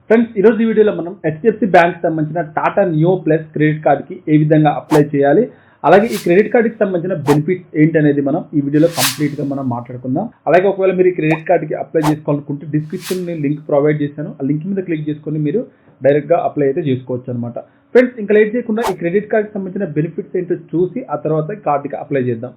Friends ఈరోజు ఈ వీడియోలో మనం హెచ్డిఎఫ్సి బ్యాంక్ సంబంధించిన టాటా నియో ప్లస్ క్రెడిట్ కార్డ్కి ఏ విధంగా అప్లై చేయాలి, అలాగే ఈ క్రెడిట్ కార్డ్కి సంబంధించిన బెనిఫిట్స్ ఏంటనేది మనం ఈ వీడియోలో కంప్లీట్గా మనం మాట్లాడుకుందాం. అలాగే ఒకవేళ మీరు ఈ క్రెడిట్ కార్డ్కి అప్లై చేసుకోవాలనుకుంటే డిస్క్రిప్షన్ లింక్ ప్రొవైడ్ చేశాను. ఆ లింక్ మీద క్లిక్ చేసుకొని మీరు డైరెక్ట్గా అప్లై అయితే చేసుకోవచ్చు అనమాట. ఫ్రెండ్స్ ఇంకా లేట్ చేయకుండా ఈ క్రెడిట్ కార్డ్కి సంబంధించిన బెనిఫిట్స్ ఏంటో చూసి ఆ తర్వాత కార్డ్కి అప్లై చేద్దాం.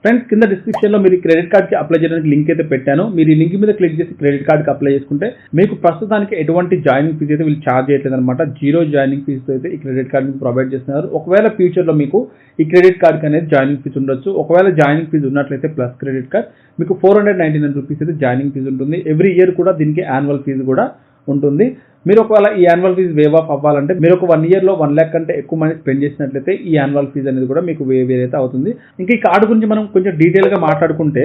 ఫ్రెండ్స్ కింద డిస్క్రిప్షన్లో మీరు క్రెడిట్ కార్డ్కి అప్లై చేయడానికి లింక్ అయితే పెట్టాను. మీరు ఈ లింక్ మీద క్లిక్ చేసి క్రెడిట్ కార్డ్కి అప్లై చేసుకుంటే మీకు ప్రస్తుతానికి ఎటువంటి జాయినింగ్ ఫీజు అయితే వీళ్ళు ఛార్జ్ చేయట్లేదు అనమాట. జీరో జాయినింగ్ ఫీజుతో అయితే ఈ క్రెడిట్ కార్డ్ని ప్రొవైడ్ చేస్తున్నారు. ఒకవేళ ఫ్యూచర్లో మీకు ఈ క్రెడిట్ కార్డ్కి అనేది జాయినింగ్ ఫీజు ఉండొచ్చు. ఒకవేళ జాయినింగ్ ఫీజు ఉన్నట్లయితే ప్లస్ క్రెడిట్ కార్డ్ మీకు 499 రూపీస్ అయితే జాయినింగ్ ఫీజు ఉంటుంది. ఎవ్రీ ఇయర్ కూడా దీనికి యాన్యువల్ ఫీజు కూడా ఉంటుంది. మీరు ఒకవేళ ఈ యాన్యువల్ ఫీజు వేవ్ ఆఫ్ అవ్వాలంటే మీరు ఒక 1 ఇయర్లో 1 lakh కంటే ఎక్కువ మనీ స్పెండ్ చేసినట్లయితే ఈ యాన్యువల్ ఫీజు అనేది కూడా మీకు వేరే అయితే అవుతుంది. ఇంకా ఈ కార్డు గురించి మనం కొంచెం డీటెయిల్గా మాట్లాడుకుంటే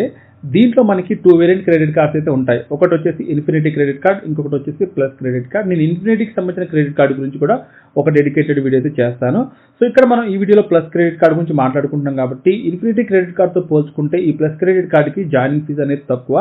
దీంట్లో మనకి 2 వేరియంట్ క్రెడిట్ కార్డ్స్ అయితే ఉంటాయి. ఒకటి వచ్చేసి ఇన్ఫినిటీ క్రెడిట్ కార్డ్, ఇంకొకటి వచ్చేసి ప్లస్ క్రెడిట్ కార్డ్. నేను ఇన్ఫినిటీకి సంబంధించిన క్రెడిట్ కార్డు గురించి కూడా ఒక డెడికేటెడ్ వీడియో అయితే చేస్తాను. సో ఇక్కడ మనం ఈ వీడియోలో ప్లస్ క్రెడిట్ కార్డు గురించి మాట్లాడుకుంటున్నాం కాబట్టి ఇన్ఫినిటీ క్రెడిట్ కార్డ్తో పోల్చుకుంటే ఈ ప్లస్ క్రెడిట్ కార్డుకి జాయినింగ్ ఫీజు అనేది తక్కువ.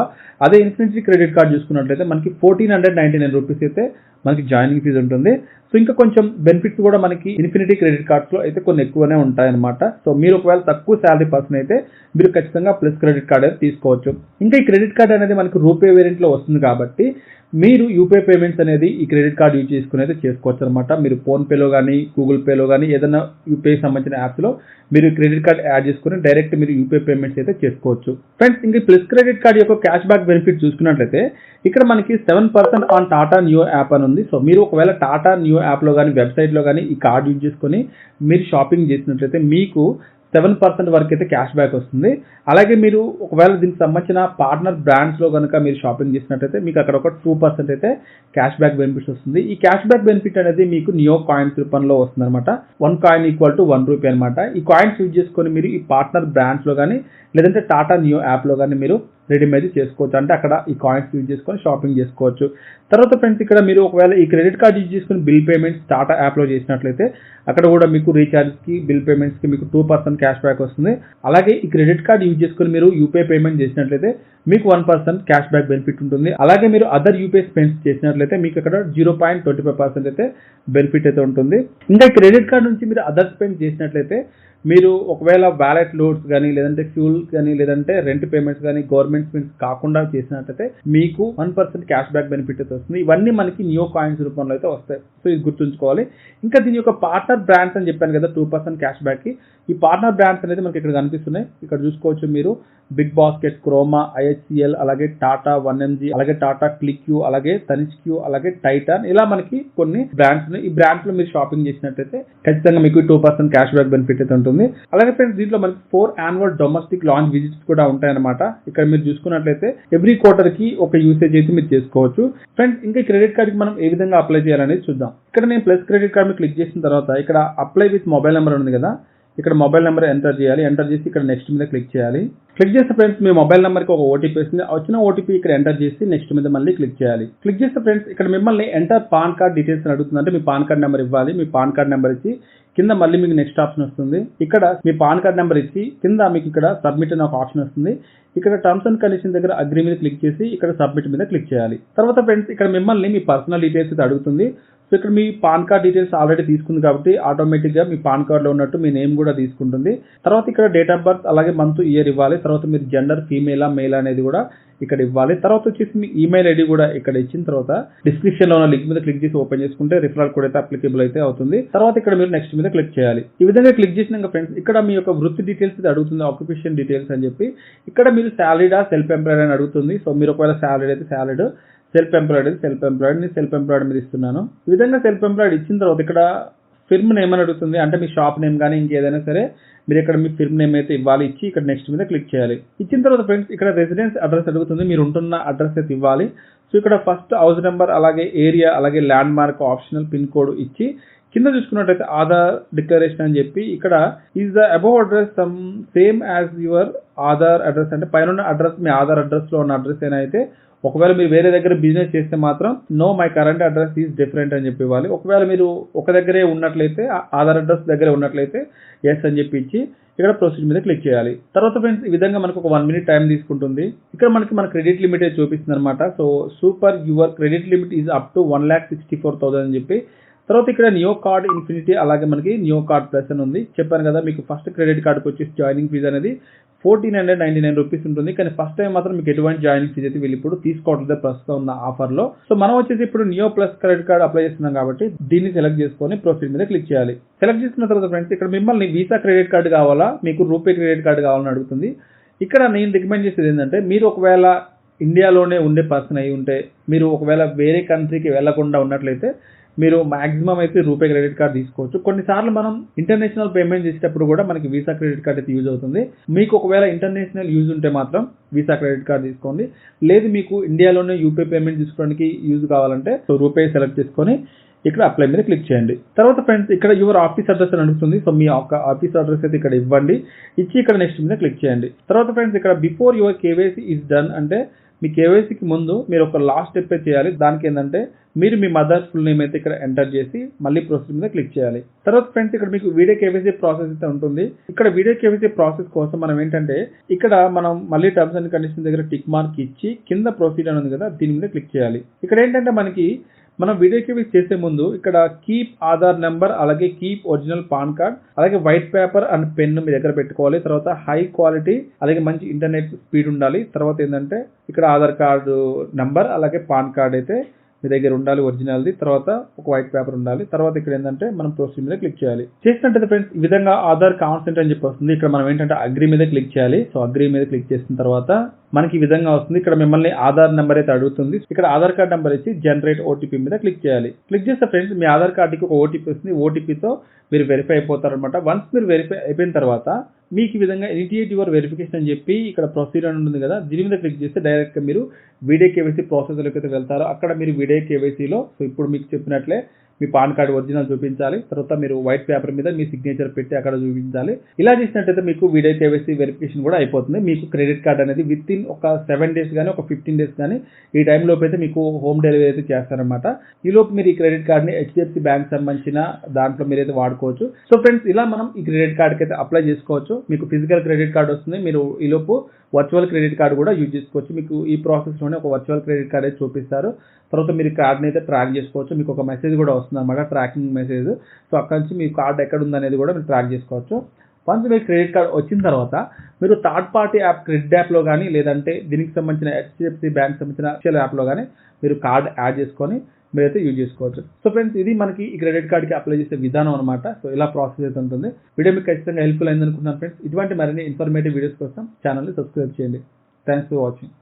అదే ఇన్ఫినిటీ క్రెడిట్ కార్డు చూసుకున్నట్లయితే మనకి 1499 రూపీస్ అయితే మనకి జాయినింగ్ ఫీజు ఉంటుంది. సో ఇంకా కొంచెం బెనిఫిట్స్ కూడా మనకి ఇన్ఫినిటీ క్రెడిట్ కార్డ్స్లో అయితే కొన్ని ఎక్కువనే ఉంటాయన్నమాట. సో మీరు ఒకవేళ తక్కువ శాలరీ పర్సన్ అయితే మీరు ఖచ్చితంగా ప్లస్ క్రెడిట్ కార్డ్ అయితే తీసుకోవచ్చు. ఇంకా ఈ క్రెడిట్ కార్డ్ అనేది మనకి రూపే వేరియంట్లో వస్తుంది కాబట్టి మీరు యూపీఐ పేమెంట్స్ అనేది ఈ క్రెడిట్ కార్డ్ యూజ్ చేసుకుని అయితే చేసుకోవచ్చు అనమాట. మీరు ఫోన్పేలో కానీ గూగుల్ పేలో కానీ ఏదైనా యూపీఐ సంబంధించిన యాప్స్లో మీరు క్రెడిట్ కార్డ్ యాడ్ చేసుకుని డైరెక్ట్ మీరు యూపీఐ పేమెంట్స్ అయితే చేసుకోవచ్చు. ఫ్రెండ్స్ ఇంకా ప్లస్ క్రెడిట్ కార్డ్ యొక్క క్యాష్ బ్యాక్ బెనిఫిట్ చూసుకున్నట్లయితే ఇక్కడ మనకి 7% ఆన్ టాటా నియో యాప్ అని ఉంది. సో మీరు ఒకవేళ టాటా నియో యాప్లో కానీ వెబ్సైట్లో కానీ ఈ కార్డ్ యూజ్ చేసుకొని మీరు షాపింగ్ చేసినట్లయితే మీకు 7% వరకు అయితే క్యాష్ బ్యాక్ వస్తుంది. అలాగే మీరు ఒకవేళ దీనికి సంబంధించిన పార్ట్నర్ బ్రాండ్స్లో కనుక మీరు షాపింగ్ చేసినట్టయితే మీకు అక్కడ ఒక 2% అయితే క్యాష్ బ్యాక్ బెనిఫిట్స్ వస్తుంది. ఈ క్యాష్ బ్యాక్ బెనిఫిట్ అనేది మీకు నియో కాయిన్స్ రూపంలో వస్తుంది అనమాట. 1 కాయిన్ ఈక్వల్ టు 1 రూపీ అనమాట. ఈ కాయిన్స్ యూజ్ చేసుకొని మీరు ఈ పార్ట్నర్ బ్రాండ్స్లో కానీ లేదంటే టాటా నియో యాప్లో కానీ మీరు రెడీమ్ అయితే చేసుకోవచ్చు. అంటే అక్కడ ఈ కాయిన్స్ యూజ్ చేసుకొని షాపింగ్ చేసుకోవచ్చు. తర్వాత ఫ్రెండ్స్ ఇక్కడ మీరు ఒకవేళ ఈ క్రెడిట్ కార్డ్ యూజ్ చేసుకుని బిల్ పేమెంట్స్ టాటా యాప్లో చేసినట్లయితే అక్కడ కూడా మీకు రీఛార్జ్కి బిల్ పేమెంట్స్కి మీకు 2% క్యాష్ బ్యాక్ వస్తుంది. అలాగే ఈ క్రెడిట్ కార్డ్ యూజ్ చేసుకుని మీరు యూపీఐ పేమెంట్ చేసినట్లయితే మీకు 1% క్యాష్ బ్యాక్ బెనిఫిట్ ఉంటుంది. అలాగే మీరు అదర్ యూపీఐ స్పెండ్స్ చేసినట్లయితే మీకు అక్కడ 0.25% అయితే బెనిఫిట్ అయితే ఉంటుంది. ఇంకా ఈ క్రెడిట్ కార్డ్ నుంచి మీరు అదర్ స్పెండ్ చేసినట్లయితే మీరు ఒకవేళ వ్యాలెట్ లోడ్స్ కానీ లేదంటే ఫ్యూల్ కానీ లేదంటే రెంట్ పేమెంట్స్ కానీ గవర్నమెంట్ స్పెండ్స్ కాకుండా చేసినట్లయితే మీకు 1% క్యాష్ బ్యాక్ బెనిఫిట్ అయితే వస్తుంది. ఇవన్నీ మనకి నియో కాయిన్స్ రూపంలో అయితే వస్తాయి. సో ఇది గుర్తుంచుకోవాలి. ఇంకా దీని యొక్క పార్ట్నర్ బ్రాండ్స్ అని చెప్పాను కదా 2% క్యాష్ బ్యాక్కి. ఈ పార్ట్నర్ బ్రాండ్స్ అనేది మనకి ఇక్కడ కనిపిస్తున్నాయి. ఇక్కడ చూసుకోవచ్చు మీరు బిగ్ బాస్కెట్, క్రోమా, ఐహెచ్సిఎల్, అలాగే టాటా 1mg, అలాగే టాటా క్లిక్యూ, అలాగే తనిష్క్యూ, అలాగే టైటాన్, ఇలా మనకి కొన్ని బ్రాండ్స్ ఉన్నాయి. ఈ బ్రాండ్స్ లో మీరు షాపింగ్ చేసినట్టయితే ఖచ్చితంగా మీకు 2% క్యాష్ బ్యాక్ బెనిఫిట్ అయితే ఉంటుంది. అలాగే ఫ్రెండ్స్ దీంట్లో మనకి 4 యాన్యువల్ డొమెస్టిక్ లాంచ్ విజిట్స్ కూడా ఉంటాయన్నమాట. ఇక్కడ మీరు చూసుకున్నట్లయితే ఎవ్రీ క్వార్టర్ కి ఒక యూసేజ్ అయితే మీరు చేసుకోవచ్చు. ఫ్రెండ్స్ ఇంకా క్రెడిట్ కార్డ్ కి మనం ఏ విధంగా అప్లై చేయాలనేది చూద్దాం. ఇక్కడ నేను ప్లస్ క్రెడిట్ కార్డ్ మీద క్లిక్ చేసిన తర్వాత ఇక్కడ అప్లై విత్ మొబైల్ నెంబర్ ఉంది కదా, ఇక్కడ మొబైల్ నెంబర్ ఎంటర్ చేయాలి. ఎంటర్ చేసి ఇక్కడ నెక్స్ట్ మీద క్లిక్ చేయాలి. క్లిక్ చేస్తే ఫ్రెండ్స్ మీ మొబైల్ నెంబర్కి ఒక ఓటీపీ వస్తుంది. వచ్చిన ఓటీపీ ఇక్కడ ఎంటర్ చేసి నెక్స్ట్ మీద మళ్ళీ క్లిక్ చేయాలి. క్లిక్ చేస్తే ఫ్రెండ్స్ ఇక్కడ మిమ్మల్ని ఎంటర్ పాన్ కార్డ్ డీటెయిల్స్ అని అడుగుతుంది. అంటే మీ పాన్ కార్డ్ నెంబర్ ఇవ్వాలి. మీ పాన్ కార్డ్ నెంబర్ ఇచ్చి కింద మళ్ళీ మీకు నెక్స్ట్ ఆప్షన్ వస్తుంది. ఇక్కడ మీ పాన్ కార్డ్ నెంబర్ ఇచ్చి కింద మీకు ఇక్కడ సబ్మిట్ అనే ఒక ఆప్షన్ వస్తుంది. ఇక్కడ టర్మ్స్ అండ్ కండిషన్ దగ్గర అగ్రీ మీద క్లిక్ చేసి ఇక్కడ సబ్మిట్ మీద క్లిక్ చేయాలి. తర్వాత ఫ్రెండ్స్ ఇక్కడ మిమ్మల్ని మీ పర్సనల్ డీటెయిల్స్ అయితే అడుగుతుంది. సో ఇక్కడ మీ పాన్ కార్డ్ డీటెయిల్స్ ఆల్రెడీ తీసుకుంది కాబట్టి ఆటోమేటిక్గా మీ పాన్ కార్డ్లో ఉన్నట్టు మీ నేమ్ కూడా తీసుకుంటుంది. తర్వాత ఇక్కడ డేట్ ఆఫ్ బర్త్ అలాగే మంత్ ఇయర్ ఇవ్వాలి. తర్వాత మీరు జెండర్ ఫీమేలా మేల్ అనేది కూడా ఇక్కడ ఇవ్వాలి. తర్వాత వచ్చేసి మీ ఈమెయిల్ ఐడి కూడా ఇక్కడ ఇచ్చిన తర్వాత డిస్క్రిప్షన్లో ఉన్న లింక్ మీద క్లిక్ చేసి ఓపెన్ చేసుకుంటే రిఫరల్ కోడ్ అయితే అప్లికేబుల్ అయితే అవుతుంది. తర్వాత ఇక్కడ మీరు నెక్స్ట్ మీద క్లిక్ చేయాలి. ఈ విధంగా క్లిక్ చేసినాక ఫ్రెండ్స్ ఇక్కడ మీ యొక్క వృత్తి డీటెయిల్స్ అయితే అడుగుతుంది, ఆక్యుపేషన్ డీటెయిల్స్ అని చెప్పి. ఇక్కడ మీరు సాలరీడా సెల్ఫ్ ఎంప్లాయిడ్ అని అడుగుతుంది. సో మీరు ఒకవేళ సాలరీ అయితే సాలరీడ్, సెల్ఫ్ ఎంప్లాయిడ్ అయితే సెల్ఫ్ ఎంప్లాయిడ్. నేను సెల్ఫ్ ఎంప్లాయిడ్ మీద ఇస్తున్నాను. ఈ విధంగా సెల్ఫ్ ఎంప్లాయిడ్ ఇచ్చిన తర్వాత ఇక్కడ ఫిర్మ్ నేమ్ అని అడుగుతుంది. అంటే మీ షాప్ నేమ్ కానీ ఇంకేదైనా సరే మీరు ఇక్కడ మీ ఫిర్మ్ నేమ్ అయితే ఇవ్వాలి. ఇచ్చి ఇక్కడ నెక్స్ట్ మీద క్లిక్ చేయాలి. ఇచ్చిన తర్వాత ఫ్రెండ్స్ ఇక్కడ రెసిడెన్స్ అడ్రస్ అడుగుతుంది. మీరు ఉంటున్న అడ్రస్ అయితే ఇవ్వాలి. సో ఇక్కడ ఫస్ట్ హౌస్ నెంబర్ అలాగే ఏరియా అలాగే land mark optional pin code ఇచ్చి కింద చూసుకున్నట్టయితే ఆధార్ డిక్లరేషన్ అని చెప్పి ఇక్కడ is the above address some same as your Aadhaar address, అంటే పైన అడ్రస్ మీ ఆధార్ అడ్రస్లో ఉన్న అడ్రస్ అయినా అయితే ఒకవేళ మీరు వేరే దగ్గర బిజినెస్ చేస్తే మాత్రం no my current address is different అని చెప్పి ఇవ్వాలి. ఒకవేళ మీరు ఒక దగ్గరే ఉన్నట్లయితే ఆధార్ అడ్రస్ దగ్గరే ఉన్నట్లయితే ఎస్ అని చెప్పి ఇచ్చి ఇక్కడ ప్రొసీడ్ మీద క్లిక్ చేయాలి. తర్వాత ఫ్రెండ్స్ ఈ విధంగా మనకు ఒక 1 మినిట్ టైం తీసుకుంటుంది. ఇక్కడ మనకి మన క్రెడిట్ లిమిట్ అయితే చూపిస్తుంది అనమాట. So super you're credit limit is up to 1,64,000 అని చెప్పి. తర్వాత ఇక్కడ నియో కార్డ్ ఇన్ఫినిటీ అలాగే మనకి నియో కార్డ్ ప్లస్ అని ఉంది. చెప్పాను కదా మీకు ఫస్ట్ క్రెడిట్ కార్డ్కి వచ్చేసి జాయినింగ్ ఫీజు అనేది 1,499 రూపీస్ ఉంటుంది. కానీ ఫస్ట్ టైం మాత్రం మీకు ఎటువంటి జాయినింగ్ ఫీజు అయితే వీళ్ళు ఇప్పుడు తీసుకోవట్లేదు ప్రస్తుతం ఉన్న ఆఫర్లో. సో మనం వచ్చేసి ఇప్పుడు neo plus credit card apply చేస్తున్నాం కాబట్టి దీన్ని సెలెక్ట్ చేసుకొని ప్రొసీడ్ మీద క్లిక్ చేయాలి. సెలెక్ట్ చేసుకున్న తర్వాత ఫ్రెండ్స్ ఇక్కడ మిమ్మల్ని వీసా క్రెడిట్ కార్డు కావాలా మీకు రూపే క్రెడిట్ కార్డు కావాలని అడుగుతుంది. ఇక్కడ నేను రికమెండ్ చేసేది ఏంటంటే మీరు ఒకవేళ ఇండియాలోనే ఉండే పర్సన్ అయి ఉంటే మీరు ఒకవేళ వేరే కంట్రీకి వెళ్లకుండా ఉన్నట్లయితే మీరు మాక్సిమం అయితే రూపే క్రెడిట్ కార్డ్ తీసుకోవచ్చు. కొన్నిసార్లు మనం ఇంటర్నేషనల్ పేమెంట్ చేసేటప్పుడు కూడా మనకి వీసా క్రెడిట్ కార్డ్ అయితే యూజ్ అవుతుంది. మీకు ఒకవేళ ఇంటర్నేషనల్ యూజ్ ఉంటే మాత్రం వీసా క్రెడిట్ కార్డ్ తీసుకోండి. లేదు మీకు ఇండియాలోనే యూపీఐ పేమెంట్ తీసుకోవడానికి యూజ్ కావాలంటే సో రూపే సెలెక్ట్ చేసుకొని ఇక్కడ అప్లై మీద క్లిక్ చేయండి. తర్వాత ఫ్రెండ్స్ ఇక్కడ యువర్ ఆఫీస్ అడ్రస్ అని అడుగుతుంది. సో మీ యొక్క ఆఫీస్ అడ్రస్ అయితే ఇక్కడ ఇవ్వండి. ఇచ్చి ఇక్కడ నెక్స్ట్ మీద క్లిక్ చేయండి. తర్వాత ఫ్రెండ్స్ ఇక్కడ before your KYC is done అంటే మీ కేవైసీకి ముందు మీరు ఒక లాస్ట్ స్టెప్ చేయాలి. దానికి ఏంటంటే మీరు మీ మదర్స్ ఫుల్ నేమ్ అయితే ఇక్కడ ఎంటర్ చేసి మళ్ళీ ప్రొసీడ్ మీద క్లిక్ చేయాలి. తర్వాత ఫ్రెండ్స్ ఇక్కడ మీకు వీడియో కేవైసీ ప్రాసెస్ అయితే ఉంటుంది. ఇక్కడ వీడియో కేవైసీ ప్రాసెస్ కోసం మనం ఏంటంటే ఇక్కడ మనం మళ్ళీ టర్మ్స్ అండ్ కండిషన్స్ దగ్గర టిక్ మార్క్ ఇచ్చి కింద ప్రొసీడ్ అని ఉంది కదా దీని మీద క్లిక్ చేయాలి. ఇక్కడ ఏంటంటే మనకి మనం వీడియో కేవైసీ చేసే ముందు ఇక్కడ కీప్ ఆధార్ నెంబర్ అలాగే కీప్ ఒరిజినల్ పాన్ కార్డ్ అలాగే వైట్ పేపర్ అండ్ పెన్ మీ దగ్గర పెట్టుకోవాలి. తర్వాత హై క్వాలిటీ అలాగే మంచి ఇంటర్నెట్ స్పీడ్ ఉండాలి. తర్వాత ఏంటంటే ఇక్కడ ఆధార్ కార్డు నెంబర్ అలాగే పాన్ కార్డ్ అయితే మీ దగ్గర ఉండాలి ఒరిజినల్ది. తర్వాత ఒక వైట్ పేపర్ ఉండాలి. తర్వాత ఇక్కడ ఏంటంటే మనం ప్రొసీడ్ మీద క్లిక్ చేయాలి. చేసినట్టయితే ఫ్రెండ్స్ ఈ విధంగా ఆధార్ కాన్సెంట్ అని చెప్పి వస్తుంది. ఇక్కడ మనం ఏంటంటే అగ్రీ మీద క్లిక్ చేయాలి. సో అగ్రీ మీద క్లిక్ చేసిన తర్వాత మనకి ఈ విధంగా వస్తుంది. ఇక్కడ మిమ్మల్ని ఆధార్ నెంబర్ అయితే అడుగుతుంది. ఇక్కడ ఆధార్ కార్డ్ నెంబర్ ఇచ్చి జనరేట్ ఓటీపీ మీద క్లిక్ చేయాలి. క్లిక్ చేస్తే ఫ్రెండ్స్ మీ ఆధార్ కార్డుకి ఒక ఓటీపీ వస్తుంది. ఓటీపీతో మీరు వెరిఫై అయిపోతారు అనమాట. వన్స్ మీరు వెరిఫై అయిపోయిన తర్వాత మీకు ఈ విధంగా ఇనిషియేట్ యువర్ వెరిఫికేషన్ అని చెప్పి ఇక్కడ ప్రొసీడ్ అని ఉంటుంది కదా దీని మీద క్లిక్ చేస్తే డైరెక్ట్గా మీరు వీడియో కేవైసీ ప్రాసెస్లోకి అయితే వెళ్తారు. అక్కడ మీరు వీడియో కేవైసీలో సో ఇప్పుడు మీకు చెప్పినట్లే మీ పాన్ కార్డ్ ఒరిజినల్ చూపించాలి. తర్వాత మీరు వైట్ పేపర్ మీద మీ సిగ్నేచర్ పెట్టి అక్కడ చూపించాలి. ఇలా చేసినట్టయితే మీకు వీడియో కేవైసీ వెరిఫికేషన్ కూడా అయిపోతుంది. మీకు క్రెడిట్ కార్డ్ అనేది విత్ ఇన్ ఒక 7 days కానీ ఒక 15 days కానీ ఈ టైంలోపు అయితే మీకు హోమ్ డెలివరీ అయితే చేస్తారనమాట. ఈలోపు మీరు ఈ క్రెడిట్ కార్డ్ని హెచ్డిఎఫ్సి బ్యాంక్ సంబంధించిన దాంట్లో మీరైతే వాడుకోవచ్చు. సో ఫ్రెండ్స్ ఇలా మనం ఈ క్రెడిట్ కార్డ్కి అయితే అప్లై చేసుకోవచ్చు. మీకు ఫిజికల్ క్రెడిట్ కార్డ్ వస్తుంది. మీరు ఈలోపు వర్చువల్ క్రెడిట్ కార్డు కూడా యూజ్ చేసుకోవచ్చు. మీకు ఈ ప్రాసెస్లోనే ఒక వర్చువల్ క్రెడిట్ కార్డ్ అయితే చూపిస్తారు. తర్వాత మీరు కార్డ్ని అయితే ట్రాక్ చేసుకోవచ్చు. మీకు ఒక మెసేజ్ కూడా వస్తుంది అనమాట ట్రాకింగ్ మెసేజ్. సో అక్కడ నుంచి మీ కార్డ్ ఎక్కడ ఉందనేది కూడా మీరు ట్రాక్ చేసుకోవచ్చు. వన్స్ మీ క్రెడిట్ కార్డ్ వచ్చిన తర్వాత మీరు థర్డ్ పార్టీ యాప్ క్రెడిట్ యాప్లో కానీ లేదంటే దీనికి సంబంధించిన హెచ్డిఎఫ్సి బ్యాంక్ సంబంధించిన అఫీషియల్ యాప్లో కానీ మీరు కార్డ్ యాడ్ చేసుకొని మీరైతే యూజ్ చేసుకోవచ్చు. సో ఫ్రెండ్స్ ఇది మనకి ఈ క్రెడిట్ కార్డ్కి అప్లై చేసే విధానం అనమాట. సో ఇలా ప్రాసెస్ అయితే ఉంటుంది. వీడియో మీకు ఖచ్చితంగా హెల్ప్ఫుల్ అయింది అనుకుంటున్నాను ఫ్రెండ్స్. ఇటువంటి మరిన్ని ఇన్ఫర్మేటివ్ వీడియోస్ కోసం ఛానల్ని సబ్స్క్రైబ్ చేయండి. Thanks for watching.